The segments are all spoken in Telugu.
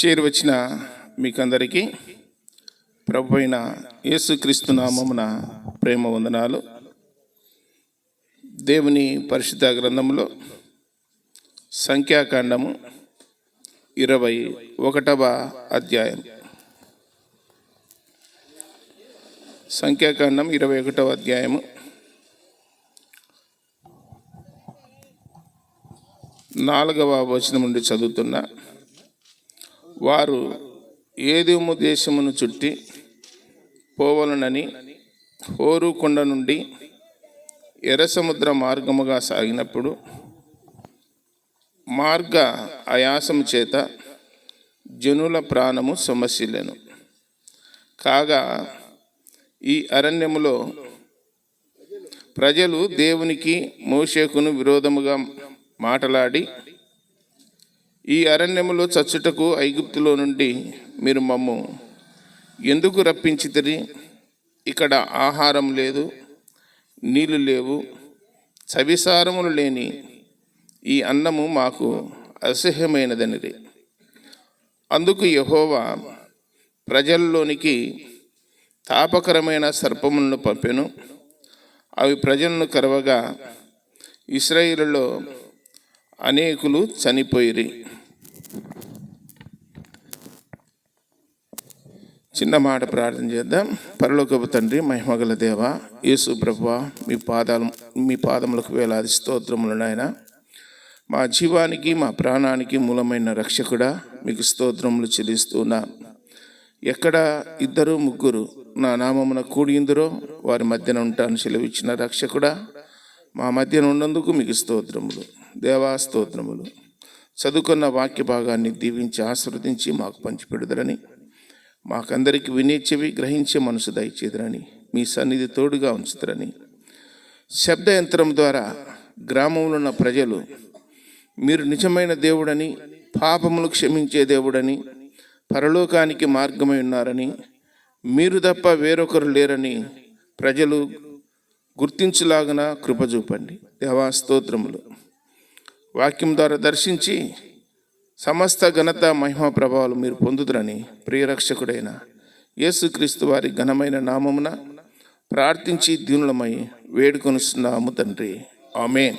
చేరువచ్చిన మీకందరికీ ప్రభు అయిన యేసుక్రీస్తు నామమున ప్రేమ వందనాలు. దేవుని పరిశుద్ధ గ్రంథంలో సంఖ్యాకాండము 21వ అధ్యాయం. సంఖ్యాకాండం 21వ అధ్యాయము 4వ వచనం నుండి చదువుతున్నా. వారు ఏదోము దేశమును చుట్టి పోవలనని హోరు కొండ నుండి ఎర్ర సముద్ర మార్గముగా సాగినప్పుడు మార్గ ఆయాసము చేత జనుల ప్రాణము సమస్యలను కాగా ఈ అరణ్యములో ప్రజలు దేవునికి మోషేకును విరోధముగా మాటలాడి, ఈ అరణ్యములో చచ్చుటకు ఐగుప్తులో నుండి మీరు మమ్ము ఎందుకు రప్పించితిరి? ఇక్కడ ఆహారం లేదు, నీళ్లు లేవు, చవిసారములు లేని ఈ అన్నము మాకు అసహ్యమైనదనిరి. అందుకు యెహోవా ప్రజల్లోనికి తాపకరమైన సర్పములను పంపెను. అవి ప్రజలను కరవగా ఇశ్రాయేలులో అనేకులు చనిపోయిరి. చిన్న మాట ప్రార్థన చేద్దాం. పరలోకపు తండ్రి, మహిమగల దేవ, యేసు ప్రభువా, మీ పాదములకు వేలాది స్తోత్రములు నాయన. మా జీవానికి మా ప్రాణానికి మూలమైన రక్షకుడా, మీకు స్తోత్రములు చెల్లిస్తున్నా. ఎక్కడ 2-3 నా నామమున కూడియుందురో వారి మధ్యన ఉంటాను సెలవిచ్చిన రక్షకుడా, మా మధ్యన ఉన్నందుకు మీకు స్తోత్రములు దేవా, స్తోత్రములు. చదువుకున్న వాక్య భాగాన్ని దీవించి ఆశీర్వదించి మాకు పంచిపెడుదరని, మాకందరికి వినే చెవి గ్రహించే మనసు దయచేదురని, మీ సన్నిధి తోడుగా ఉంచుతారని, శబ్ద యంత్రం ద్వారా గ్రామంలో ఉన్న ప్రజలు మీరు నిజమైన దేవుడని, పాపములు క్షమించే దేవుడని, పరలోకానికి మార్గమై ఉన్నారని, మీరు తప్ప వేరొకరు లేరని ప్రజలు గుర్తించులాగున కృప చూపండి దేవా, స్తోత్రములు. వాక్యం ద్వారా దర్శించి సమస్త ఘనత మహిమ ప్రభావాలు మీరు పొందుదురని ప్రియరక్షకుడైన యేసుక్రీస్తు వారి ఘనమైన నామమున ప్రార్థించి దీనులమై వేడుకొనుస్తున్నాము తండ్రి, ఆమేన్.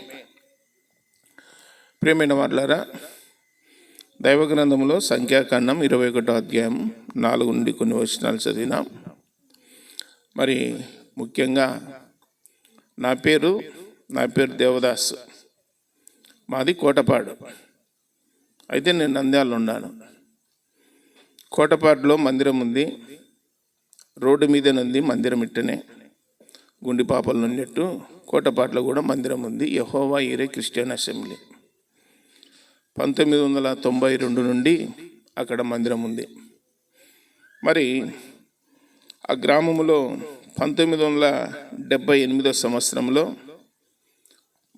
ప్రియమైన వారులారా, దైవ గ్రంథంలో సంఖ్యాకాండం 21వ అధ్యాయం 4 నుండి కొన్ని వచనాలు చదివినాం. మరి ముఖ్యంగా నా పేరు దేవదాస్, మాది కోటపాడు. అయితే నేను నంద్యాలలో ఉన్నాను. కోటపాడులో మందిరం ఉంది, రోడ్డు మీదనే ఉంది మందిరం. ఇట్టనే గుండిపాపల ఉన్నట్టు కోటపాడులో కూడా మందిరం ఉంది, యెహోవా ఈరే క్రిస్టియన్ అసెంబ్లీ. 1992 నుండి అక్కడ మందిరం ఉంది. మరి ఆ గ్రామంలో 1978వ సంవత్సరంలో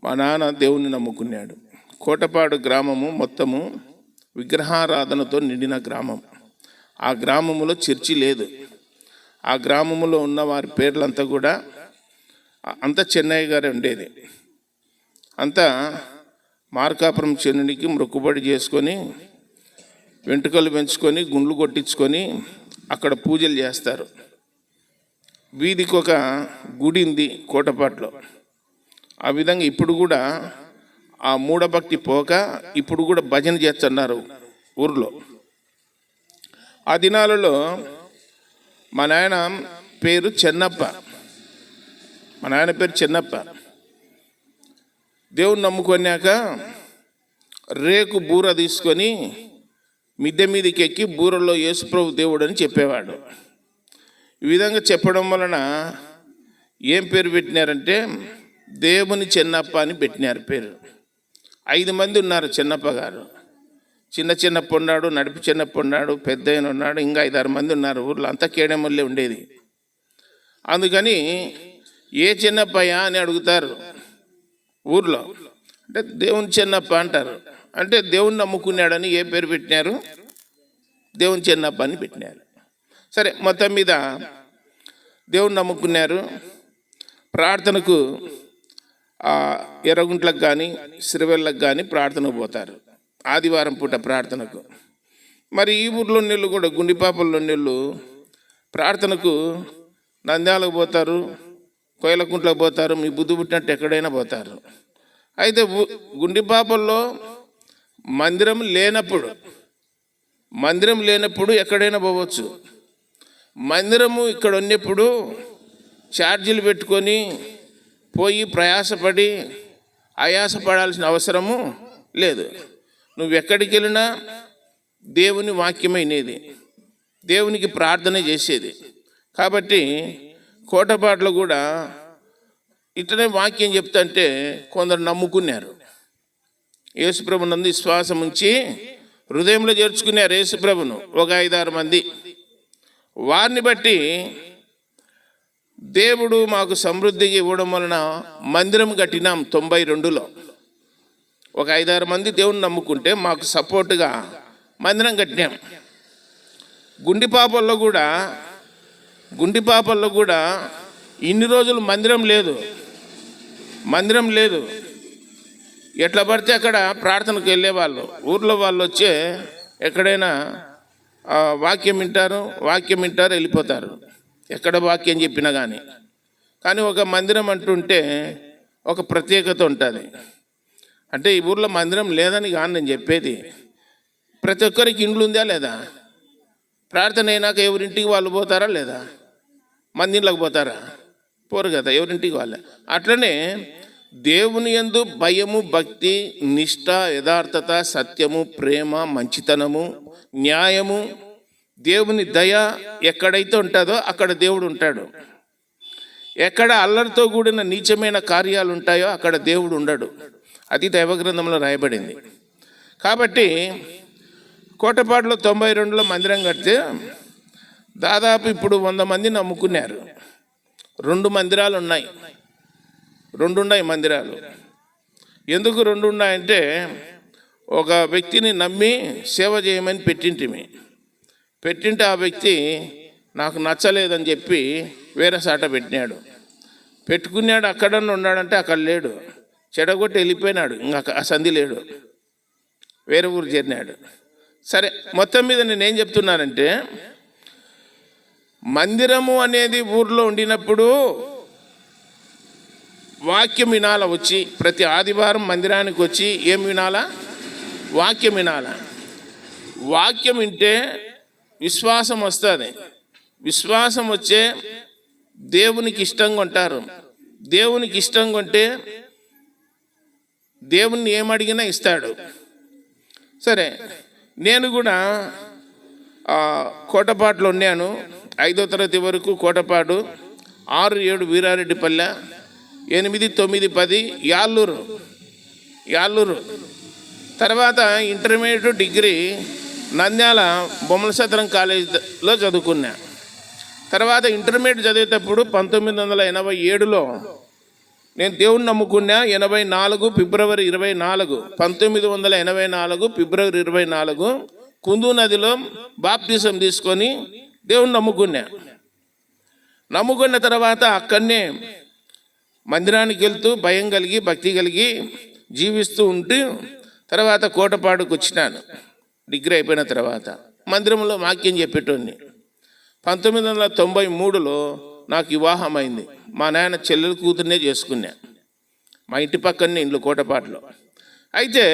మా నాన్న దేవుణ్ణి నమ్ముకున్నాడు. కోటపాడు గ్రామము మొత్తము విగ్రహారాధనతో నిండిన గ్రామం. ఆ గ్రామములో చర్చి లేదు. ఆ గ్రామములో ఉన్న వారి పేర్లంతా కూడా అంతా చెన్నయ్య గారే ఉండేది. అంతా మార్కాపురం చెన్నునికి మొక్కుబడి చేసుకొని, వెంట్రుకలు పెంచుకొని, గుండ్లు కొట్టించుకొని అక్కడ పూజలు చేస్తారు. వీధికి ఒక గుడి ఉంది కోటపాట్లో. ఆ విధంగా ఇప్పుడు కూడా ఆ మూఢభక్తి పోక ఇప్పుడు కూడా భజన చేస్తున్నారు ఊర్లో. ఆ దినాలలో మా నాయన పేరు చెన్నప్ప. దేవుని నమ్ముకొన్నాక రేకు బూర తీసుకొని మిద్దె మీదకి ఎక్కి బూరలో యేసుప్రభు దేవుడు అని చెప్పేవాడు. ఈ విధంగా చెప్పడం వలన ఏం పేరు పెట్టినారంటే దేవుని చెన్నప్ప అని పెట్టినారు పేరు. 5 మంది ఉన్నారు చెన్నప్ప గారు. చిన్నప్ప ఉన్నాడు, నడిపి చిన్నప్ప ఉన్నాడు, పెద్ద ఆయన ఉన్నాడు, ఇంకా 5-6 మంది ఉన్నారు. ఊర్లో అంతా కేడమల్లే ఉండేది. అందుకని ఏ చిన్నప్పయ్య అని అడుగుతారు ఊర్లో. అంటే దేవుని చిన్నప్ప అంటారు. అంటే దేవుని నమ్ముకున్నాడని ఏ పేరు పెట్టినారు? దేవుని చిన్నప్ప అని పెట్టినారు. సరే, మొత్తం మీద దేవుని నమ్ముకున్నారు. ప్రార్థనకు ఎర్రగుంట్లకు కానీ సిరివెళ్ళకు కానీ ప్రార్థనకు పోతారు, ఆదివారం పూట ప్రార్థనకు. మరి ఈ ఊర్లో నీళ్ళు కూడా గుండిపాపల్లో నీళ్ళు ప్రార్థనకు నంద్యాలకు పోతారు, కోయలకుంట్లకు పోతారు, మీ బుద్ధి పుట్టినట్టు ఎక్కడైనా పోతారు. అయితే గుండిపాపల్లో మందిరం లేనప్పుడు ఎక్కడైనా పోవచ్చు. మందిరము ఇక్కడ ఉన్నప్పుడు ఛార్జీలు పెట్టుకొని పోయి ప్రయాసపడి ఆయాసపడాల్సిన అవసరము లేదు. నువ్వు ఎక్కడికి వెళ్ళినా దేవుని వాక్యమైనది, దేవునికి ప్రార్థన చేసేది. కాబట్టి కోటపాట్లో కూడా ఇట్లనే వాక్యం చెప్తుంటే కొందరు నమ్ముకున్నారు. యేసుప్రభు నందు విశ్వాసం ఉంచి హృదయంలో చేర్చుకున్నారు యేసుప్రభును ఒక 5-6 మంది. వారిని బట్టి దేవుడు మాకు సమృద్ధిగా ఇవ్వడం వలన మందిరం కట్టినాం 92లో. ఒక 5-6 మంది దేవుని నమ్ముకుంటే మాకు సపోర్టుగా మందిరం కట్టినాం. గుండిపాపల్లో కూడా ఇన్ని రోజులు మందిరం లేదు. ఎట్లా పడితే అక్కడ ప్రార్థనకు వెళ్ళేవాళ్ళు. ఊర్లో వాళ్ళు వచ్చే ఎక్కడైనా వాక్యం వింటారు వెళ్ళిపోతారు, ఎక్కడ వాక్యం చెప్పినా కానీ ఒక మందిరం అంటుంటే ఒక ప్రత్యేకత ఉంటుంది. అంటే ఈ ఊర్లో మందిరం లేదని కానీ నేను చెప్పేది, ప్రతి ఒక్కరికి ఇండ్లు ఉందా లేదా? ప్రార్థన అయినాక ఎవరింటికి వాళ్ళు పోతారా లేదా? మందిర్లకు పోతారా? పోరు కదా, ఎవరింటికి వాళ్ళే. అట్లనే దేవుని యందు భయము, భక్తి, నిష్ఠ, యథార్థత, సత్యము, ప్రేమ, మంచితనము, న్యాయము, దేవుని దయ ఎక్కడైతే ఉంటుందో అక్కడ దేవుడు ఉంటాడు. ఎక్కడ అల్లరితో కూడిన నీచమైన కార్యాలు ఉంటాయో అక్కడ దేవుడు ఉండడు. అది దైవగ్రంథంలో రాయబడింది. కాబట్టి కోటపాడులో 92లో మందిరం కడితే దాదాపు ఇప్పుడు 100 మంది నమ్ముకున్నారు. 2 మందిరాలు ఉన్నాయి. మందిరాలు ఎందుకు 2 ఉన్నాయంటే, ఒక వ్యక్తిని నమ్మి సేవ చేయమని పెట్టింటే ఆ వ్యక్తి నాకు నచ్చలేదని చెప్పి వేరే సాట పెట్టుకున్నాడు. అక్కడన్నా ఉన్నాడంటే అక్కడ లేడు, చెడగొట్టి వెళ్ళిపోయినాడు, ఇంకా ఆ సంధి లేడు, వేరే ఊరు చేరినాడు. సరే, మొత్తం మీద నేనేం చెప్తున్నానంటే, మందిరము అనేది ఊర్లో ఉండినప్పుడు వాక్యం వినాల. వచ్చి ప్రతి ఆదివారం మందిరానికి వచ్చి ఏం వినాలా? వాక్యం వినాల. వాక్యం వింటే విశ్వాసం వస్తుంది. విశ్వాసం వచ్చే దేవునికి ఇష్టంగా ఉంటారు. దేవునికి ఇష్టంగా ఉంటే దేవుణ్ణి ఏమడిగినా ఇస్తాడు. సరే, నేను కూడా కోటపాడులో ఉన్నాను. 5వ తరగతి వరకు కోటపాడు, 6, 7 వీరారెడ్డిపల్లె, 8, 9, 10 యాళ్ళూరు. తర్వాత ఇంటర్మీడియట్, డిగ్రీ నంద్యాల బొమ్మల సత్రం కాలేజీలో చదువుకున్నా. తర్వాత ఇంటర్మీడియట్ చదివేటప్పుడు 1987లో నేను దేవుణ్ణి నమ్ముకున్నా. 84 ఫిబ్రవరి 24, 1984 ఫిబ్రవరి 24 కుందు నదిలో బాప్తిజం తీసుకొని దేవుణ్ణి నమ్ముకున్న తర్వాత అక్కడనే మందిరానికి వెళ్తూ భయం కలిగి, భక్తి కలిగి జీవిస్తూ ఉంటూ తర్వాత కోటపాడుకు వచ్చినాను. డిగ్రీ అయిపోయిన తర్వాత మందిరంలో వాక్యం చెప్పేటోని. 1993లో నాకు వివాహం అయింది. మా నాయన చెల్లెల కూతుర్నే చేసుకున్నా. మా ఇంటి పక్కనే ఇంట్లో కోటపాడులో. అయితే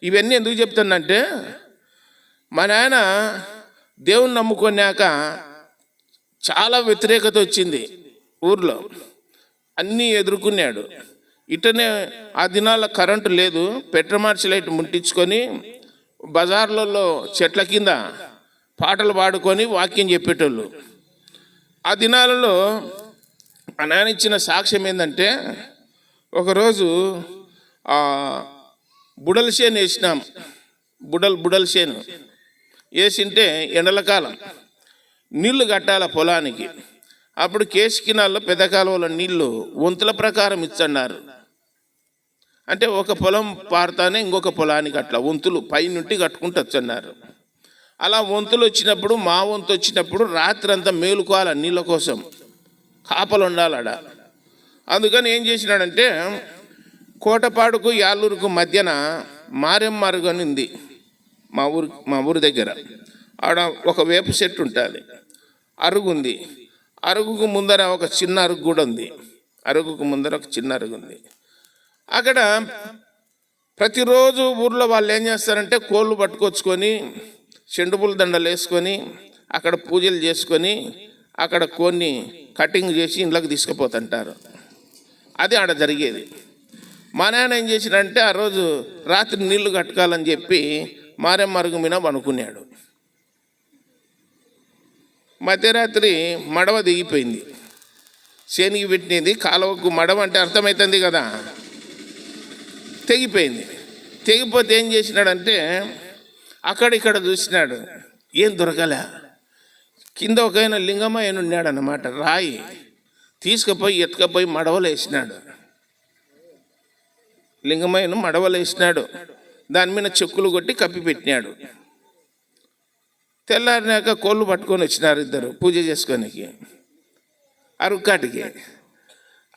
ఇవన్నీ ఎందుకు చెప్తానంటే, మా నాయన దేవుని నమ్ముకున్నాక చాలా వ్యతిరేకత వచ్చింది ఊర్లో, అన్నీ ఎదుర్కొన్నాడు. ఇటనే ఆ దినాల్లో కరెంటు లేదు, పెట్రోమార్చి లైట్ ముట్టించుకొని బజార్లలో చెట్ల కింద పాటలు పాడుకొని వాక్యం చెప్పేటోళ్ళు. ఆ దినాలలో మా నాయన ఇచ్చిన సాక్ష్యం ఏంటంటే, ఒకరోజు బుడల చేను వేసినాం. బుడల చేను వేసింటే ఎండల కాలం నీళ్లు కట్టాల పొలానికి. అప్పుడు కేసుకినాల్లో పెద్ద కాలువల నీళ్లు వంతుల ప్రకారం ఇచ్చన్నారు. అంటే ఒక పొలం పారుతానే ఇంకొక పొలానికి అట్లా వంతులు పైనుండి కట్టుకుంటూ వచ్చన్నారు. అలా వంతులు వచ్చినప్పుడు, మా వంతు వచ్చినప్పుడు రాత్రి అంతా మేలుకోవాలి నీళ్ళ కోసం, కాపలు ఉండాలడ. అందుకని ఏం చేసినాడంటే కోటపాడుకు యాలూరుకు మధ్యన మారెమ్మ అరుగు అని ఉంది మా ఊరి దగ్గర. ఆడ ఒక వేప చెట్టు ఉంటుంది, అరుగు ఉంది. అరుగుకు ముందర ఒక చిన్న అరుగు కూడా ఉంది. అరుగుకు ముందర ఒక చిన్న అరుగు ఉంది. అక్కడ ప్రతిరోజు ఊర్లో వాళ్ళు ఏం చేస్తారంటే కోళ్ళు పట్టుకొచ్చుకొని చెండుపూల దండలు వేసుకొని అక్కడ పూజలు చేసుకొని అక్కడ కొన్ని కటింగ్ చేసి ఇంట్లోకి తీసుకుపోతుంటారు. అది ఆడ జరిగేది. మా నాన్న ఏం చేసినంటే ఆ రోజు రాత్రి నీళ్లు కట్టుకోవాలని చెప్పి మారెమ్మ అరుగు మీద పనుకున్నాడు. మధ్యరాత్రి మడవ దిగిపోయింది. శనికి పెట్టినది కాలువకు మడవ అంటే అర్థమవుతుంది కదా, తెగిపోయింది. తెగిపోతే ఏం చేసినాడంటే అక్కడిక్కడ చూసినాడు, ఏం దొరకలే. కింద ఒక లింగమయ్య ఉన్నాడు అన్నమాట, రాయి తీసుకుపోయి ఎత్తుకపోయి మడవలు వేసినాడు. లింగమయ్యను మడవలు వేసినాడు, దాని మీద చెక్కులు కొట్టి కప్పి పెట్టినాడు. తెల్లారినాక కోళ్ళు పట్టుకొని వచ్చినారు ఇద్దరు పూజ చేసుకోనికి అరుగుకాటికి.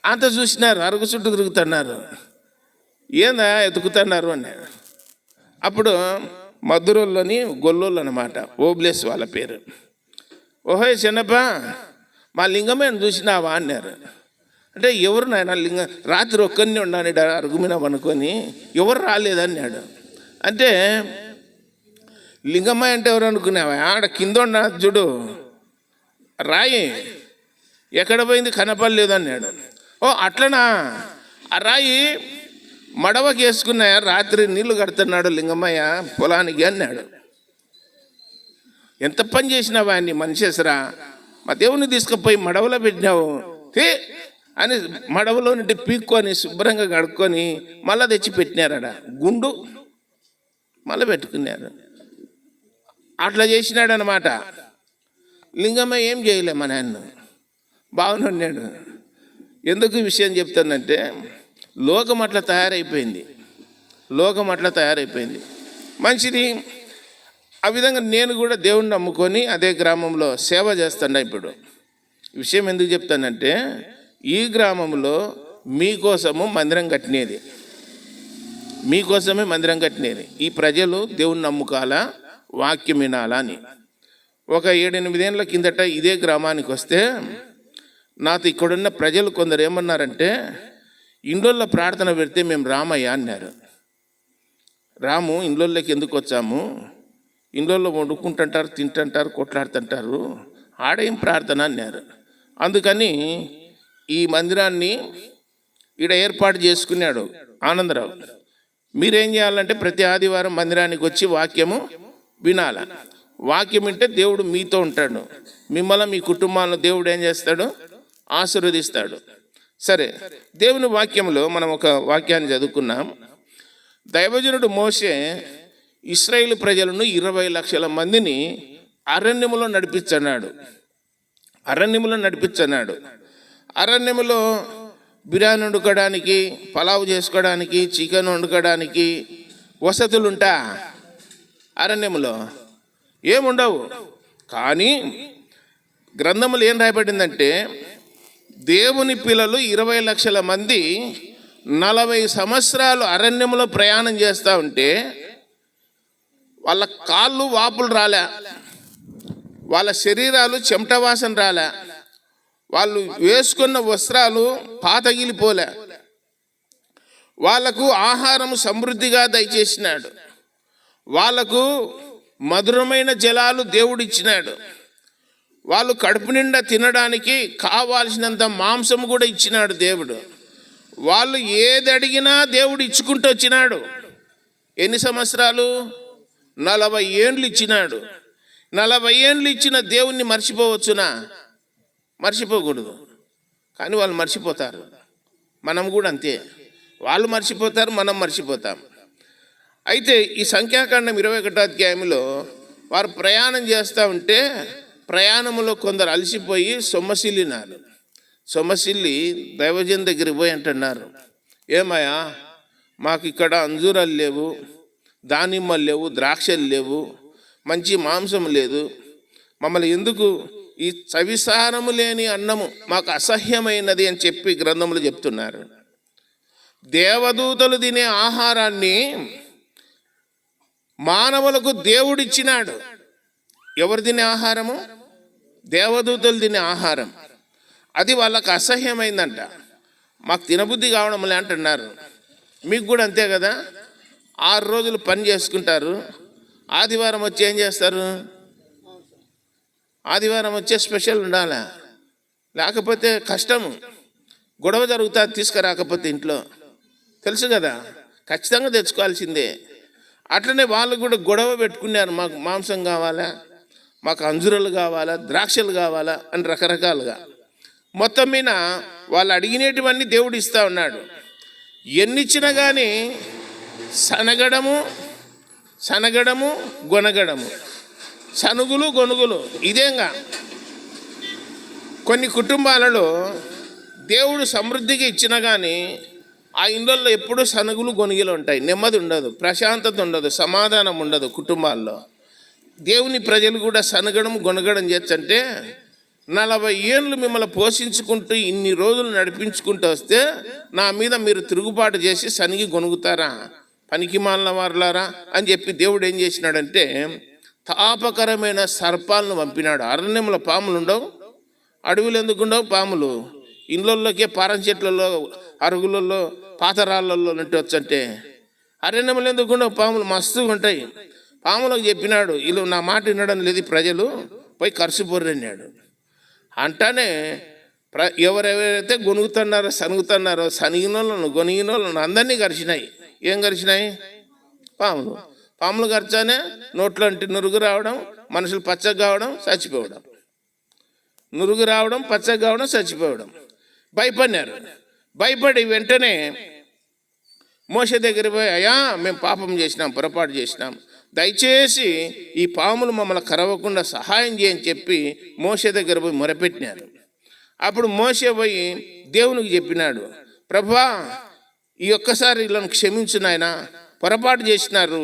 అంత చూసినారు, అరుగు చుట్టూ తిరుగుతున్నారు. ఏందా ఎతుకుతున్నారు అన్నాడు. అప్పుడు మధురోళ్ళని గొల్లోళ్ళు అనమాట, ఓబ్లేస్ వాళ్ళ పేరు. ఓహో చిన్నప్ప, మా లింగమేను చూసినావా అన్నారు. అంటే ఎవరు నాయన లింగం, రాత్రి ఒక్కరిని ఉన్నాను అరుగు మీద అనుకొని, ఎవరు రాలేదన్నాడు. అంటే లింగమ్మ అంటే ఎవరు అనుకున్నావా, ఆడ కింద ఉన్న చూడు రాయి ఎక్కడ పోయింది కనపడలేదు అన్నాడు. ఓ అట్లనా, ఆ రాయి మడవకి వేసుకున్నాయా, రాత్రి నీళ్లు కడుతున్నాడు లింగమ్మయ్య పొలానికి అన్నాడు. ఎంత పని చేసినావా అన్ని మనిషేసరా, మా దేవుని తీసుకుపోయి మడవలో పెట్టినావు అని మడవలో నుండి పీక్కొని శుభ్రంగా కడుక్కొని మళ్ళీ తెచ్చి పెట్టినారడ గుండు, మళ్ళీ పెట్టుకున్నారు. అట్లా చేసినాడు అనమాట. లింగమ్మ ఏం చేయలే మా నాన్న, బాగున్నాడు. ఎందుకు ఈ విషయం చెప్తానంటే లోకం అట్లా తయారైపోయింది, లోకం అట్లా తయారైపోయింది. మంచిది. ఆ విధంగా నేను కూడా దేవుణ్ణి నమ్ముకొని అదే గ్రామంలో సేవ చేస్తున్నా. ఇప్పుడు విషయం ఎందుకు చెప్తానంటే ఈ గ్రామంలో మీకోసము మందిరం కట్టినది, మీకోసమే మందిరం కట్టినది. ఈ ప్రజలు దేవుణ్ణి నమ్ముకోవాలా, వాక్యం వినాలా అని. ఒక 7-8 ఏళ్ళ కిందట ఇదే గ్రామానికి వస్తే నాతో ఇక్కడున్న ప్రజలు కొందరు ఏమన్నారంటే, ఇండ్లల్లో ప్రార్థన పెడితే మేము రామయ్య అన్నారు. రాము ఇండ్లలోకి ఎందుకు వచ్చాము, ఇండ్లలో వండుకుంటుంటారు, తింటుంటారు, కొట్లాడుతుంటారు, ఆడేం ప్రార్థన అన్నారు. అందుకని ఈ మందిరాన్ని ఈడ ఏర్పాటు చేసుకున్నాడు ఆనందరావు. మీరేం చేయాలంటే ప్రతి ఆదివారం మందిరానికి వచ్చి వాక్యము వినాల. వాక్యం వింటే దేవుడు మీతో ఉంటాడు, మిమ్మల్ని మీ కుటుంబాలను దేవుడు ఏం చేస్తాడు, ఆశీర్వదిస్తాడు. సరే, దేవుని వాక్యంలో మనం ఒక వాక్యాన్ని చదువుకున్నాం. దైవజనుడు మోషే ఇశ్రాయేలు ప్రజలను 20 లక్షల మందిని అరణ్యములో నడిపించన్నాడు. అరణ్యములో బిర్యానీ వండుకోవడానికి, పలావు చేసుకోవడానికి, చికెన్ వండుకోవడానికి వసతులుంటా? అరణ్యములో ఏముండవు. కానీ గ్రంథములు ఏం రాయబడిందంటే దేవుని పిల్లలు 20 లక్షల మంది 40 సంవత్సరాలు అరణ్యంలో ప్రయాణం చేస్తూ ఉంటే వాళ్ళ కాళ్ళు వాపులు రాలే, వాళ్ళ శరీరాలు చెమట వాసన రాలే, వాళ్ళు వేసుకున్న వస్త్రాలు పాతగిలిపోలే, వాళ్లకు ఆహారం సమృద్ధిగా దయచేసినాడు, వాళ్లకు మధురమైన జలాలు దేవుడు ఇచ్చినాడు, వాళ్ళు కడుపు నిండా తినడానికి కావాల్సినంత మాంసం కూడా ఇచ్చినాడు దేవుడు. వాళ్ళు ఏది అడిగినా దేవుడు ఇచ్చుకుంటూ వచ్చినాడు. ఎన్ని సంవత్సరాలు? 40 ఏండ్లు ఇచ్చినాడు. 40 ఏండ్లు ఇచ్చిన దేవుణ్ణి మర్చిపోవచ్చునా? మర్చిపోకూడదు. కానీ వాళ్ళు మర్చిపోతారు. మనం కూడా అంతే, వాళ్ళు మర్చిపోతారు, మనం మర్చిపోతాం. అయితే ఈ సంఖ్యాకాండం 21వ అధ్యాయంలో వారు ప్రయాణం చేస్తూ ఉంటే ప్రయాణంలో కొందరు అలసిపోయి సొమ్మసిల్లినారు. సొమ్మసిల్లి దైవజన్ దగ్గరికి పోయి అంటున్నారు, ఏమయ్యా మాకు ఇక్కడ అంజూరాలు లేవు, దానిమ్మలు లేవు, ద్రాక్షలు లేవు, మంచి మాంసం లేదు, మమ్మల్ని ఎందుకు ఈ చవిసారము లేని అన్నము మాకు అసహ్యమైనది అని చెప్పి గ్రంథములు చెప్తున్నారు. దేవదూతలు తినే ఆహారాన్ని మానవులకు దేవుడిచ్చినాడు. ఎవరు తినే ఆహారము? దేవదూతలు తినే ఆహారం. అది వాళ్ళకు అసహ్యమైందంట. మాకు తినబుద్ధి కావడంలే అంటున్నారు. మీకు కూడా అంతే కదా, 6 రోజులు పని చేసుకుంటారు, ఆదివారం వచ్చి ఏం చేస్తారు? ఆదివారం వచ్చే స్పెషల్ ఉండాలి, లేకపోతే కష్టము, గొడవ జరుగుతుంది తీసుకురాకపోతే ఇంట్లో. తెలుసు కదా, ఖచ్చితంగా తెచ్చుకోవాల్సిందే. అట్లనే వాళ్ళు కూడా గొడవ పెట్టుకున్నారు, మాకు మాంసం కావాలా, మాకు అంజురలు కావాలా, ద్రాక్షలు కావాలా అని రకరకాలుగా. మొత్తం మీద వాళ్ళు అడిగినటువన్నీ దేవుడు ఇస్తూ ఉన్నాడు. ఎన్నిచ్చినా కానీ సనగడము గొనగడము, సనుగులు గొనుగులు ఇదేంగా. కొన్ని కుటుంబాలలో దేవుడు సమృద్ధిగా ఇచ్చినా కానీ ఆ ఇండ్లలో ఎప్పుడూ సనుగులు గొనుగులు ఉంటాయి. నెమ్మది ఉండదు, ప్రశాంతత ఉండదు, సమాధానం ఉండదు కుటుంబాల్లో. దేవుని ప్రజలు కూడా సనగడం గొనగడం చేస్తుంటే 40 ఏళ్ళు మిమ్మల్ని పోషించుకుంటూ ఇన్ని రోజులు నడిపించుకుంటూ వస్తే నా మీద మీరు తిరుగుబాటు చేసి సనిగి గొనుగుతారా, పనికి మాలిన వారులారా అని చెప్పి దేవుడు ఏం చేసినాడంటే తాపకరమైన సర్పాలను పంపినాడు. అరణ్యంలో పాములు ఉండవు, అడవులు ఎందుకుండవు పాములు? ఇండ్లలోకే పారం చెట్లలో, అరుగులలో, పాతరాళ్ళల్లో నుండి వచ్చంటే అరణ్యంలో ఎందుకుండవు పాములు? మస్తుగా ఉంటాయి. పాములకు చెప్పినాడు, వీళ్ళు నా మాట వినడం లేదు ప్రజలు, పోయి కరుసుపోరన్నాడు. అంటానే ఎవరెవరైతే గొనుగుతున్నారో సనుగుతున్నారో సనిగినోళ్ళను గొనిగినోళ్ళను అందరినీ కరిచినాయి. ఏం కరిచినాయి? పాములు. పాములు కరిచానే నోట్లో నురుగు రావడం, మనుషులు పచ్చగా కావడం, చచ్చిపోవడం. నురుగు రావడం, పచ్చగా కావడం, చచ్చిపోవడం. భయపడినారు. భయపడి వెంటనే మోషే దగ్గర పోయి, అయ్యా మేము పాపం చేసినాం, పొరపాటు చేసినాం, దయచేసి ఈ పాములు మమ్మల్ని కరవకుండా సహాయం చేయని చెప్పి మోషే దగ్గర పోయి మొరపెట్టినారు. అప్పుడు మోషే పోయి దేవునికి చెప్పినాడు, ప్రభువా ఈ ఒక్కసారి వీళ్ళని క్షమించు నాయనా, పొరపాటు చేసినారు,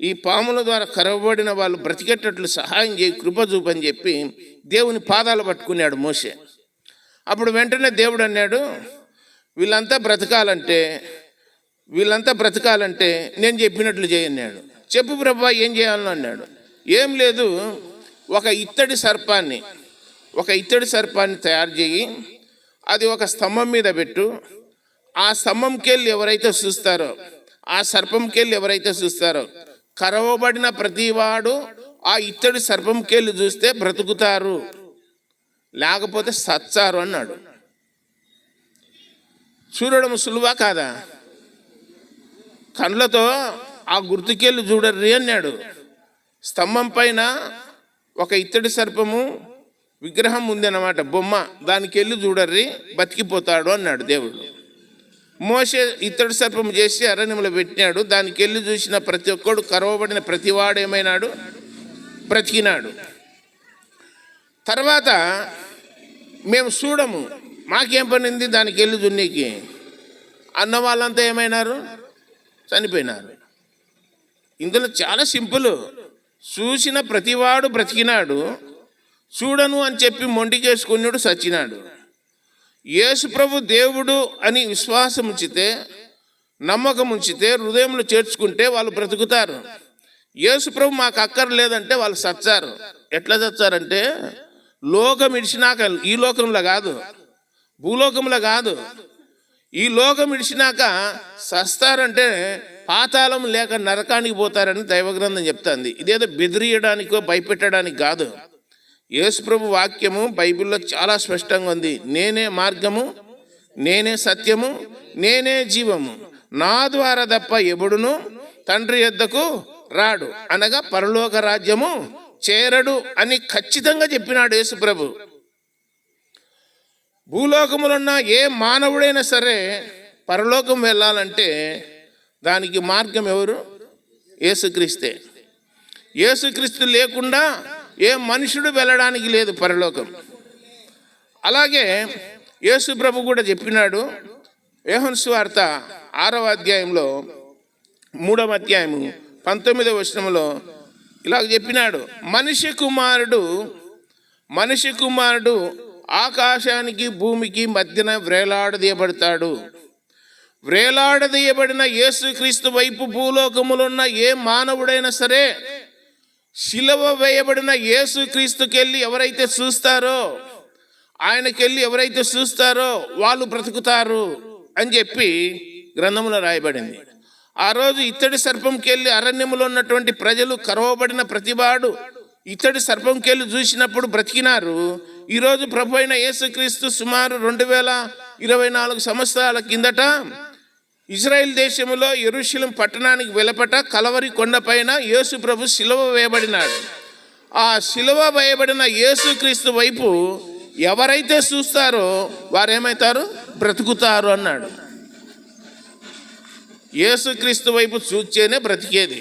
ఈ పాముల ద్వారా కరవబడిన వాళ్ళు బ్రతికేటట్లు సహాయం చేయి, కృప చూపని చెప్పి దేవుని పాదాలు పట్టుకున్నాడు మోషే. అప్పుడు వెంటనే దేవుడు అన్నాడు, వీళ్ళంతా బ్రతకాలంటే నేను చెప్పినట్లు చేయన్నాడు. చెప్పు ప్రభువా ఏం చేయాలని అన్నాడు. ఏం లేదు, ఒక ఇత్తడి సర్పాన్ని తయారు చేయి, అది ఒక స్తంభం మీద పెట్టు, ఆ స్తంభంకెళ్ళి ఎవరైతే చూస్తారో కరవబడిన ప్రతివాడు ఆ ఇత్తడి సర్పంకెళ్ళి చూస్తే బ్రతుకుతారు, లేకపోతే సచ్చారు అన్నాడు. చూడడం సులువా కాదా? కళ్ళతో ఆ గుర్తుకెళ్ళి చూడర్రి అన్నాడు. స్తంభం పైన ఒక ఇత్తడి సర్పము విగ్రహం ఉంది అన్నమాట, బొమ్మ, దానికి వెళ్ళి చూడర్రి బతికిపోతాడు అన్నాడు దేవుడు. మోషే ఇత్తడి సర్పం చేసి అరణ్యంలో పెట్టినాడు. దానికి వెళ్ళి చూసిన ప్రతి ఒక్కడు, కరవబడిన ప్రతివాడు ఏమైనాడు? బ్రతికినాడు. తర్వాత మేము చూడము, మాకేం పనింది దానికి వెళ్ళి దున్నికి అన్న వాళ్ళంతా ఏమైనారు? చనిపోయినారు. ఇందులో చాలా సింపుల్. చూసిన ప్రతివాడు బ్రతికినాడు, చూడను అని చెప్పి మొండికేసుకున్నాడు, చచ్చినాడు. యేసు ప్రభు దేవుడు అని విశ్వాసం ఉంచితే, నమ్మకం ఉంచితే, హృదయంలో చేర్చుకుంటే వాళ్ళు బ్రతుకుతారు. యేసు ప్రభు మాకు అక్కర్లేదంటే వాళ్ళు చచ్చారు. ఎట్లా చచ్చారంటే, లోకం ఇడిచినాక, ఈ లోకంలో కాదు, భూలోకంలో కాదు, ఈ లోకం ఇడిచినాక చస్తారంటే పాతాళం లేక నరకానికి పోతారని దైవగ్రంథం చెప్తుంది. ఇదేదో బెదిరియడానికో భయపెట్టడానికి కాదు. యేసు ప్రభు వాక్యము బైబిల్లో చాలా స్పష్టంగా ఉంది. నేనే మార్గము, నేనే సత్యము, నేనే జీవము, నా ద్వారా తప్ప ఎవడును తండ్రి యొద్దకు రాడు, అనగా పరలోక రాజ్యము చేరడు అని ఖచ్చితంగా చెప్పినాడు యేసు ప్రభు. భూలోకములున్న ఏ మానవుడైనా సరే పరలోకం వెళ్ళాలంటే దానికి మార్గం ఎవరు? యేసుక్రీస్తే. యేసుక్రీస్తు లేకుండా ఏ మనుషుడు వెళ్ళడానికి లేదు పరలోకం. అలాగే యేసు ప్రభు కూడా చెప్పినాడు యోహాను సువార్త 6వ అధ్యాయంలో 3వ అధ్యాయము 19వ వచనంలో ఇలాగ చెప్పినాడు, మనిషి కుమారుడు ఆకాశానికి భూమికి మధ్యన వ్రేలాడదీయబడతాడు. వ్రేలాడదీయబడిన యేసుక్రీస్తు వైపు భూలోకములో ఉన్న ఏ మానవుడైనా సరే శిలువ వేయబడిన యేసుక్రీస్తుకెళ్ళి ఎవరైతే చూస్తారో, ఆయనకెళ్ళి ఎవరైతే చూస్తారో వాళ్ళు బ్రతుకుతారు అని చెప్పి గ్రంథంలో రాయబడింది. ఆ రోజు ఇత్తడి సర్పంకెళ్ళి అరణ్యములో ఉన్నటువంటి ప్రజలు కరవబడిన ప్రతివాడు ఇత్తడి సర్పంకెళ్ళి చూసినప్పుడు బ్రతికినారు. ఈరోజు ప్రభు అయిన యేసుక్రీస్తు సుమారు 2024 సంవత్సరాల కిందట ఇజ్రాయెల్ దేశంలో యెరూషలేం పట్టణానికి వెలుపట కలవరి కొండపైన యేసు ప్రభు శిలువ వేయబడినాడు. ఆ శిలువ వేయబడిన యేసుక్రీస్తు వైపు ఎవరైతే చూస్తారో వారేమవుతారు? బ్రతుకుతారు అన్నాడు. యేసుక్రీస్తు వైపు చూస్తేనే బ్రతికేది.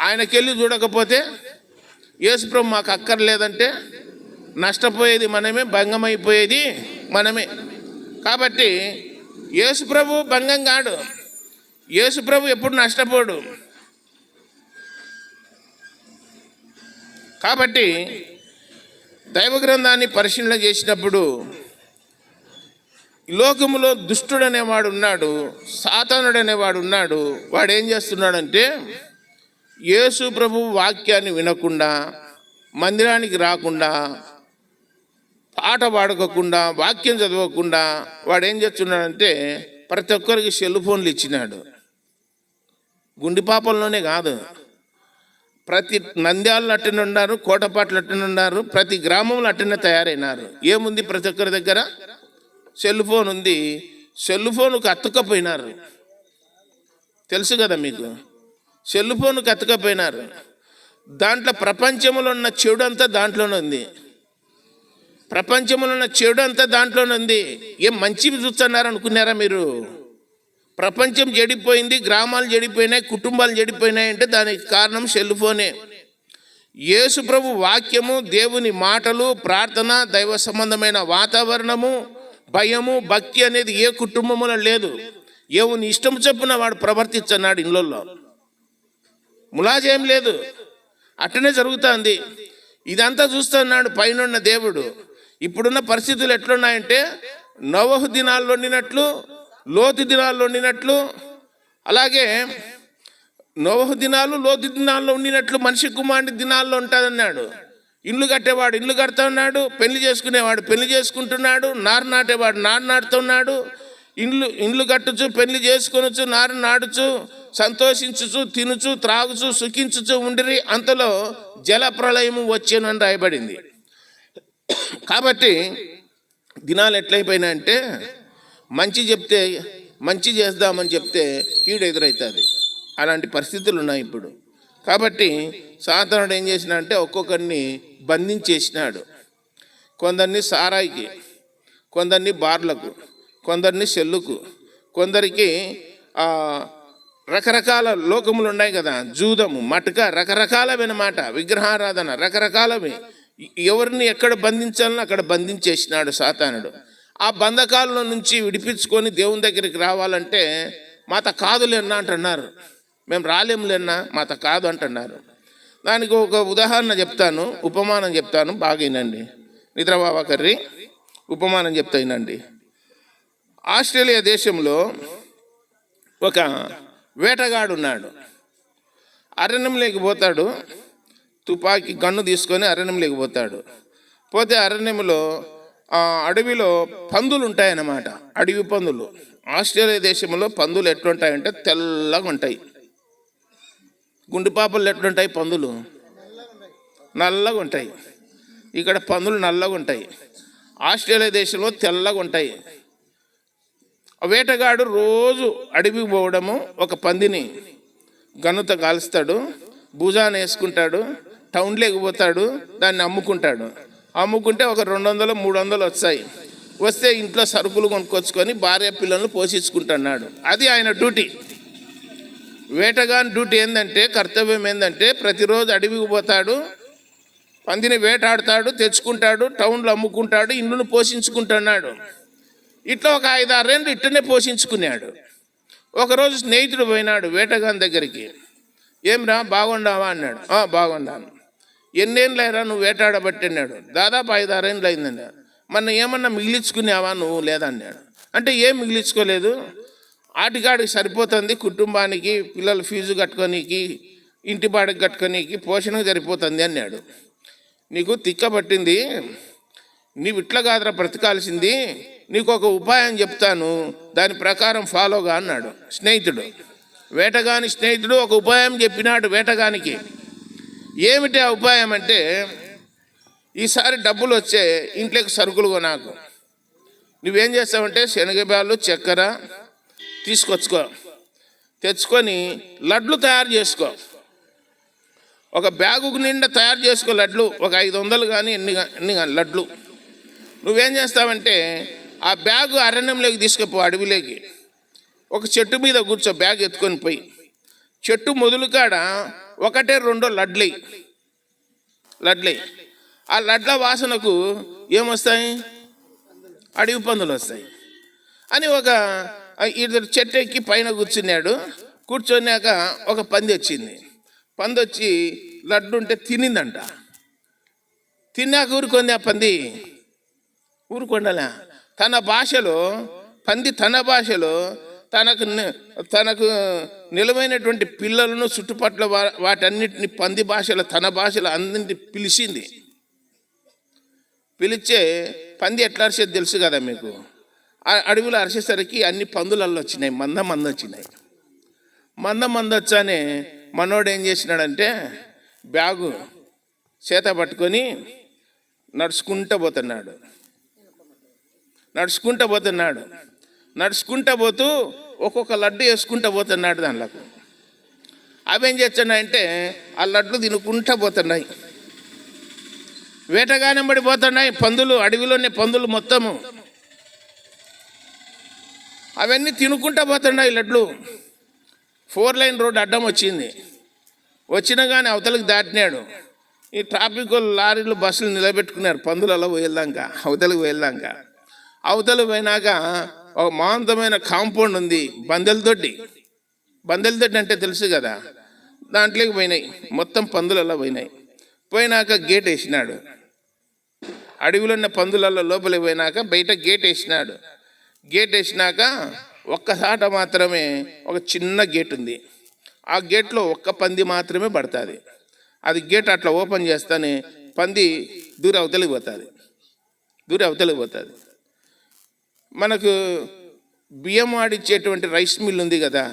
ఆయనకెళ్ళి చూడకపోతే యేసు ప్రభు మాకు అక్కర్లేదంటే నష్టపోయేది మనమే, భంగమైపోయేది మనమే. కాబట్టి యేసు ప్రభు భంగం కాడు, యేసు ప్రభు ఎప్పుడు నష్టపోడు. కాబట్టి దైవ గ్రంథాన్ని పరిశీలన చేసినప్పుడు లోకములో దుష్టుడు అనేవాడు ఉన్నాడు, సాతానుడు అనేవాడు ఉన్నాడు. వాడు ఏం చేస్తున్నాడంటే యేసు ప్రభు వాక్యాన్ని వినకుండా, మందిరానికి రాకుండా, పాట పాడుకోకుండా, వాక్యం చదవకుండా వాడు ఏం చేస్తున్నాడంటే ప్రతి ఒక్కరికి సెల్ ఫోన్లు ఇచ్చినాడు. గుండి పాపంలోనే కాదు, ప్రతి నంద్యాలలో అట్టనే ఉన్నారు, కోటపాట్లు అట్టనే ఉన్నారు, ప్రతి గ్రామంలో అట్టనే తయారైనారు. ఏముంది? ప్రతి ఒక్కరి దగ్గర సెల్ ఫోన్ ఉంది. సెల్ ఫోన్కు అతుక్కపోయినారు. తెలుసు కదా మీకు, సెల్ ఫోన్కు అతుక్కపోయినారు. దాంట్లో ప్రపంచంలో ఉన్న చెడు అంతా దాంట్లోనే ఉంది. ప్రపంచంలో ఉన్న చెడు అంతా దాంట్లోనే ఉంది. ఏం మంచివి చూస్తున్నారు అనుకున్నారా మీరు? ప్రపంచం చెడిపోయింది, గ్రామాలు చెడిపోయినాయి, కుటుంబాలు చెడిపోయినాయి అంటే దానికి కారణం సెల్ ఫోనే. యేసు ప్రభు వాక్యము, దేవుని మాటలు, ప్రార్థన, దైవ సంబంధమైన వాతావరణము, భయము, భక్తి అనేది ఏ కుటుంబంలో లేదు. ఏవుని ఇష్టం చొప్పున వాడు ప్రవర్తిస్తున్నాడు. ఇళ్ళల్లో ములాజేం లేదు, అట్టనే జరుగుతుంది. ఇదంతా చూస్తున్నాడు పైన దేవుడు. ఇప్పుడున్న పరిస్థితులు ఎట్లున్నాయంటే నోవహు దినాల్లో ఉండినట్లు, లోతు దినాల్లో ఉండినట్లు, అలాగే నోవహు దినాలు లోతు దినాల్లో ఉండినట్లు మనిషి కుమారుడి దినాల్లో ఉంటుందన్నాడు. ఇల్లు కట్టేవాడు ఇల్లు కడతా ఉన్నాడు, పెళ్లి చేసుకునేవాడు పెళ్లి చేసుకుంటున్నాడు, నారు నాటేవాడు నారు నాటుతున్నాడు. ఇండ్లు కట్టుచు, పెళ్లి చేసుకొనొచ్చు, నారు నాటుచు, సంతోషించుచు, తినుచు, త్రాగుచు, సుఖించుచు ఉండిరి. అంతలో జల ప్రళయము వచ్చేను అని రాయబడింది. కాబట్టి దినాలు ఎట్లయిపోయినాయంటే మంచి చెప్తే, మంచి చేద్దామని చెప్తే కీడు ఎదురవుతుంది. అలాంటి పరిస్థితులు ఉన్నాయి ఇప్పుడు. కాబట్టి సాతానుడు ఏం చేసినాడంటే ఒక్కొక్కరిని బంధించేసినాడు. కొందరిని సారాయికి, కొందరిని బార్లకు, కొందరిని సెల్లుకు, కొందరికి రకరకాల లోకములు ఉన్నాయి కదా, జూదము, మటక, రకరకాలవన్నమాట, విగ్రహారాధన, రకరకాలవి. ఎవరిని ఎక్కడ బంధించాలని అక్కడ బంధించేసినాడు సాతానుడు. ఆ బంధకాల నుంచి విడిపించుకొని దేవుని దగ్గరికి రావాలంటే మాత కాదులేనా అంటున్నారు. మేము రాలేములేనా, మాత కాదు అంటున్నారు. దానికి ఒక ఉదాహరణ చెప్తాను, ఉపమానం చెప్తాను, బాగా వినండి. నిద్రబాబా కర్రీ ఉపమానం చెప్తా వినండి. ఆస్ట్రేలియా దేశంలో ఒక వేటగాడు ఉన్నాడు. అరణ్యంలోకి పోతాడు, తుపాకీ గన్ను తీసుకొని అరణ్యంలోకి పోతాడు. పోతే అరణ్యంలో అడవిలో పందులు ఉంటాయన్నమాట, అడవి పందులు. ఆస్ట్రేలియా దేశంలో పందులు ఎట్లుంటాయంటే తెల్లగా ఉంటాయి. గుండు పాపలు ఎట్లుంటాయి? పందులు నల్లగా ఉంటాయి. ఇక్కడ పందులు నల్లగా ఉంటాయి, ఆస్ట్రేలియా దేశంలో తెల్లగా ఉంటాయి. వేటగాడు రోజు అడవికి పోవడము, ఒక పందిని గన్నుతో కాలుస్తాడు, భుజాన వేసుకుంటాడు, టౌన్లోకి పోతాడు, దాన్ని అమ్ముకుంటాడు. అమ్ముకుంటే ఒక 200-300 వస్తాయి. వస్తే ఇంట్లో సరుకులు కొనుక్కొచ్చుకొని భార్య పిల్లలను పోషించుకుంటున్నాడు. అది ఆయన డ్యూటీ. వేటగాని డ్యూటీ ఏంటంటే, కర్తవ్యం ఏంటంటే ప్రతిరోజు అడవికి పోతాడు, పందిని వేటాడుతాడు, తెచ్చుకుంటాడు, టౌన్లో అమ్ముకుంటాడు, ఇల్లును పోషించుకుంటున్నాడు. ఇట్లా ఒక 5-6 ఏళ్ళు ఇట్టనే పోషించుకున్నాడు. ఒకరోజు స్నేహితుడు పోయినాడు వేటగాని దగ్గరికి. ఏమ్రా బాగుండావా అన్నాడు. బాగుండాను. ఎన్నేళ్ళైరా నువ్వు వేటాడబట్టి అన్నాడు. దాదాపు 5-6 ఏళ్ళు అయిందన్నాడు. మొన్న ఏమన్నా మిగిలించుకున్నావా నువ్వు? లేదన్నాడు. అంటే ఏం మిగిలించుకోలేదు, ఆటికాడికి సరిపోతుంది, కుటుంబానికి పిల్లల ఫీజు కట్టుకోనీకి, ఇంటి బాడికి కట్టుకోనీకి, పోషణకు సరిపోతుంది అన్నాడు. నీకు తిక్క పట్టింది, నీవు ఇట్లా కాదురా బ్రతకాల్సింది, నీకు ఒక ఉపాయం చెప్తాను, దాని ప్రకారం ఫాలోగా అన్నాడు స్నేహితుడు. వేటగాని స్నేహితుడు ఒక ఉపాయం చెప్పినాడు వేటగానికి. ఏమిటి ఆ ఉపాయం అంటే, ఈసారి డబ్బులు వచ్చే ఇంట్లోకి సరుకులు కొనాకు. నువ్వేం చేస్తావంటే శనగబ్యాళ్ళు, చక్కెర తీసుకొచ్చుకో, తెచ్చుకొని లడ్లు తయారు చేసుకో. ఒక బ్యాగు నిండా తయారు చేసుకో లడ్లు, ఒక 500 కానీ ఎన్ని కానీ లడ్లు. నువ్వేం చేస్తావంటే ఆ బ్యాగు అరణ్యంలోకి తీసుకుపో, అడవిలోకి. ఒక చెట్టు మీద కూర్చో, బ్యాగ్ ఎత్తుకొని పోయి చెట్టు మొదలు కాడ 1-2 లడ్లే. ఆ లడ్ల వాసనకు ఏమొస్తాయి? అడవి పందులు వస్తాయి అని ఒక ఇద్దరు చెట్టు ఎక్కి పైన కూర్చున్నాడు. కూర్చొన్నాక ఒక పంది వచ్చింది. పంది వచ్చి లడ్డు ఉంటే తినిందంట. తిన్నాక ఊరుకుంది ఆ పంది. ఊరుకొండలే, తన భాషలో పంది తనకు నిలవైనటువంటి పిల్లలను చుట్టుపట్ల వాటన్నిటిని పంది భాషలో తన భాషలో అన్నింటి పిలిచింది. పిలిచే పంది ఎట్లా అరిచేది తెలుసు కదా మీకు. ఆ అడవిలో అరిచేసరికి అన్ని పందులలో వచ్చినాయి, మంద వచ్చినాయి. మంద వచ్చానే మనోడు ఏం చేసినాడంటే బ్యాగు చేత పట్టుకొని నడుచుకుంటూ పోతూ ఒక్కొక్క లడ్డు వేసుకుంటూ పోతున్నాడు దానిలోకి. అవేం చేస్తున్నాయంటే ఆ లడ్లు తినుకుంటూ పోతున్నాయి. వేటగానం పడిపోతున్నాయి పందులు, అడవిలోనే పందులు మొత్తము. అవన్నీ తినుకుంటూ పోతున్నాయి లడ్లు. 4 లైన్ రోడ్డు అడ్డం వచ్చింది. వచ్చినా కానీ అవతలకి దాటినాడు. ఈ ట్రాఫిక్ లారీలు, బస్సులు నిలబెట్టుకున్నారు పందులలో పోయేదాక, అవతలకి పోయినాక ఒక మహంతమైన కాంపౌండ్ ఉంది, బందెలతోటి అంటే తెలుసు కదా. దాంట్లోకి పోయినాయి, మొత్తం పందులలో పోయినాక గేట్ వేసినాడు. అడవిలో ఉన్న పందులలో లోపలికి పోయినాక బయట గేట్ వేసినాక ఒక్కసాట మాత్రమే ఒక చిన్న గేట్ ఉంది. ఆ గేట్లో ఒక్క పంది మాత్రమే పడుతుంది. అది గేట్ అట్లా ఓపెన్ చేస్తానే పంది దూరం అవతలికి పోతుంది. మనకు బియ్యం ఆడిచ్చేటువంటి రైస్ మిల్ ఉంది కదా,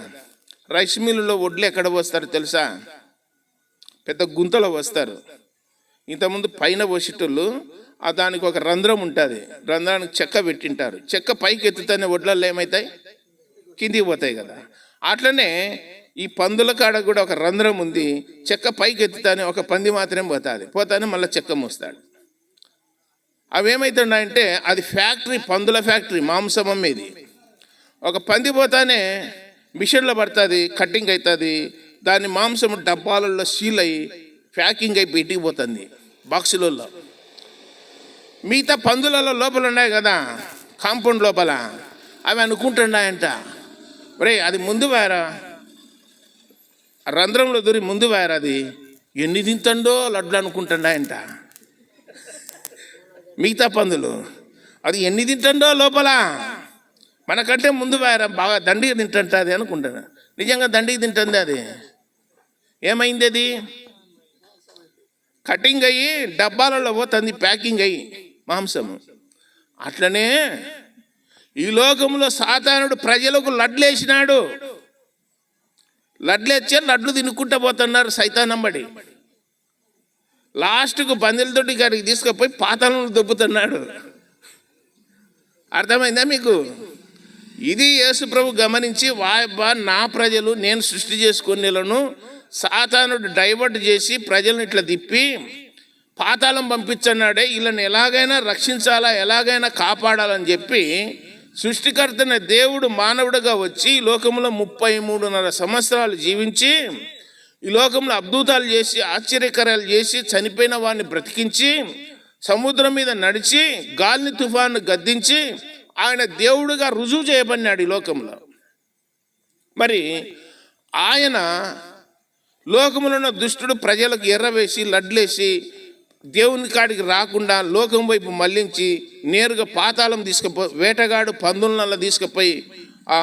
రైస్ మిల్లులో వడ్లు ఎక్కడ పోస్తారు తెలుసా? పెద్ద గుంతలో పోస్తారు. ఇంతకుముందు పైన పోసేటోళ్ళు దానికి ఒక రంధ్రం ఉంటుంది, రంధ్రానికి చెక్క పెట్టింటారు. చెక్క పైకి ఎత్తుతానే వడ్లల్లో ఏమవుతాయి? కిందికి పోతాయి కదా. అట్లనే ఈ పందుల కాడ కూడా ఒక రంధ్రం ఉంది, చెక్క పైకి ఎత్తుతానే ఒక పంది మాత్రమే పోతానే మళ్ళీ చెక్క మోస్తాడు. అవేమవుతున్నాయంటే అది ఫ్యాక్టరీ, పందుల ఫ్యాక్టరీ, మాంసం అమ్మేది. ఒక పంది పోతానే మిషన్లో పడుతుంది, కటింగ్ అవుతుంది, దాని మాంసం డబ్బాలలో సీల్ అయ్యి ప్యాకింగ్ అయిపోయి ఇంటికి పోతుంది బాక్సులలో. మిగతా పందులలో లోపల ఉన్నాయి కదా కాంపౌండ్ లోపల, అవి అనుకుంటున్నాయంట, అది ముందు వారా, రంధ్రంలో దూరి ముందు వారా, అది ఎన్ని తింటుండో లడ్లు అనుకుంటున్నాయంట. మిగతా పందులు అది ఎన్ని తింటుండో లోపల, మనకంటే ముందు వారా, బాగా దండిగా తింటుంటుంది అనుకుంటున్నా. నిజంగా దండిగా తింటుంది. అది ఏమైంది? అది కటింగ్ అయ్యి డబ్బాలలో పోతుంది, ప్యాకింగ్ అయ్యి మాంసము. అట్లనే ఈ లోకంలో సాతానుడు ప్రజలకు లడ్లేసినాడు. లడ్లేచ్చే లడ్లు తినుకుంటూ పోతున్నారు సైతానంబడి. లాస్ట్కు పందిలతోటి గారికి తీసుకుపోయి పాతాళంలో దొబ్బుతున్నాడు. అర్థమైందా మీకు? ఇది యేసు ప్రభు గమనించి, వాయబ్బా నా ప్రజలు నేను సృష్టి చేసుకునేలను సాతానుడు డైవర్ట్ చేసి ప్రజలను ఇట్లా తిప్పి పాతాళం పంపించన్నాడే, వీళ్ళని ఎలాగైనా రక్షించాలా, ఎలాగైనా కాపాడాలని చెప్పి సృష్టికర్తన దేవుడు మానవుడిగా వచ్చి లోకంలో 33.5 సంవత్సరాలు జీవించి ఈ లోకంలో అద్భుతాలు చేసి ఆశ్చర్యకరాలు చేసి చనిపోయిన వాడిని బ్రతికించి సముద్రం మీద నడిచి గాలిని తుఫాను గద్దించి ఆయన దేవుడిగా రుజువు చేయబడినాడు ఈ లోకంలో. మరి ఆయన లోకంలో ఉన్న దుష్టుడు ప్రజలకు ఎర్రవేసి లడ్లేసి దేవుని కాడికి రాకుండా లోకం వైపు మళ్లించి నేరుగా పాతాళం వేటగాడు పందులనల్లా తీసుకుపోయి ఆ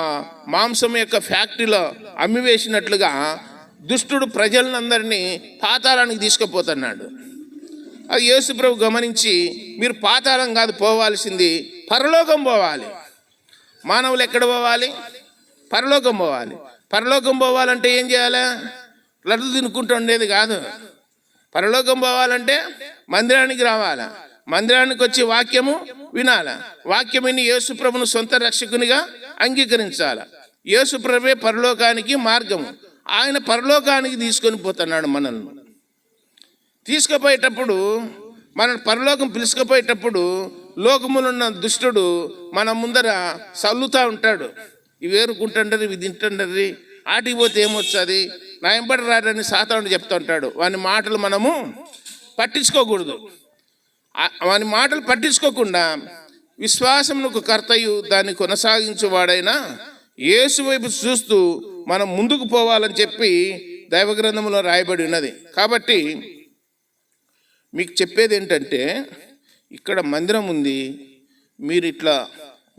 మాంసం యొక్క ఫ్యాక్టరీలో అమ్మివేసినట్లుగా దుష్టుడు ప్రజలందరినీ పాతాళానికి తీసుకుపోతున్నాడు. అది యేసుప్రభు గమనించి, మీరు పాతాళం కాదు పోవాల్సింది, పరలోకం పోవాలి. మానవులు ఎక్కడ పోవాలి? పరలోకం పోవాలి. పరలోకం పోవాలంటే ఏం చేయాలి? లడ్డు తినుకుంటూ ఉండేది కాదు. పరలోకం పోవాలంటే మందిరానికి రావాలా, మందిరానికి వచ్చి వాక్యము వినాలా, వాక్యం విని యేసుప్రభును సొంత రక్షకునిగా అంగీకరించాలా. యేసుప్రభే పరలోకానికి మార్గము. ఆయన పరలోకానికి తీసుకొని పోతున్నాడు మనల్ని. తీసుకుపోయేటప్పుడు మన పరలోకం పిలుచుకుపోయేటప్పుడు లోకములున్న దుష్టుడు మన ముందర చల్లుతూ ఉంటాడు. ఇవి ఏరుకుంటుండరు, ఇవి తింటుండరు, ఆటికి పోతే ఏమొస్తుంది, నా ఎంబడి రాడని సాతానుడు చెప్తూ ఉంటాడు. వాని మాటలు మనము పట్టించుకోకూడదు. వాని మాటలు పట్టించుకోకుండా విశ్వాసమునకు కర్తయు దాన్ని కొనసాగించేవాడైనా యేసు వైపు చూస్తూ మనం ముందుకు పోవాలని చెప్పి దైవగ్రంథంలో రాయబడి ఉన్నది. కాబట్టి మీకు చెప్పేది ఏంటంటే, ఇక్కడ మందిరం ఉంది, మీరు ఇట్లా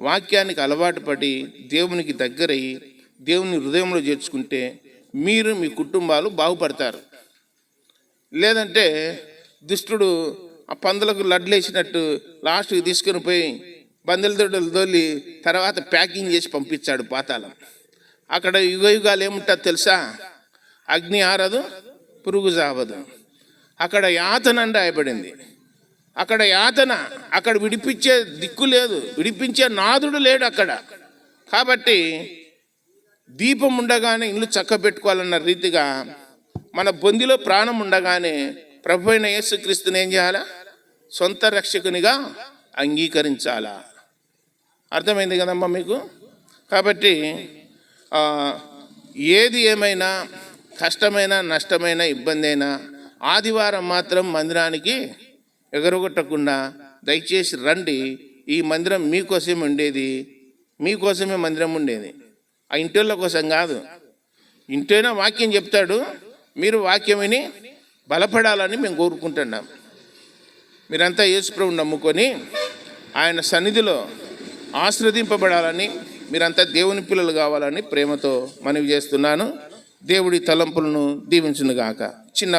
వాక్యానికి అలవాటు పడి దేవునికి దగ్గరయ్యి దేవుని హృదయంలో చేర్చుకుంటే మీరు మీ కుటుంబాలు బాగుపడతారు. లేదంటే దుష్టుడు ఆ పందులకు లడ్లేసినట్టు లాస్ట్కి తీసుకుని పోయి బందెల దొడ్డలు దొల్లి తర్వాత ప్యాకింగ్ చేసి పంపించాడు పాతాళం. అక్కడ యుగాలు ఏముంటుంది తెలుసా? అగ్ని ఆరదు, పురుగు జావదు. అక్కడ యాతన అని రాయబడింది. అక్కడ యాతన, అక్కడ విడిపించే దిక్కు లేదు, విడిపించే నాదుడు లేడు అక్కడ. కాబట్టి దీపం ఉండగానే ఇల్లు చక్కబెట్టుకోవాలన్న రీతిగా మన బొందిలో ప్రాణం ఉండగానే ప్రభు అయిన యేసుక్రీస్తుని ఏం చేయాలా? సొంత రక్షకునిగా అంగీకరించాలా. అర్థమైంది కదమ్మా మీకు? కాబట్టి ఏది ఏమైనా కష్టమైనా నష్టమైన ఇబ్బంది అయినా ఆదివారం మాత్రం మందిరానికి ఎగరగొట్టకుండా దయచేసి రండి. ఈ మందిరం మీకోసమే ఉండేది, మీకోసమే మందిరం ఉండేది, ఆ ఇంటిళ్ళ కోసం కాదు. ఇంటైనా వాక్యం చెప్తాడు, మీరు వాక్యం విని బలపడాలని మేము కోరుకుంటున్నాం. మీరంతా యేసుప్రభుని నమ్ముకొని ఆయన సన్నిధిలో ఆశీర్వదింపబడాలని, మీరంతా దేవుని పిల్లలు కావాలని ప్రేమతో మనవి చేస్తున్నాను. దేవుడి తలంపులను దీవించునుగాక. చిన్న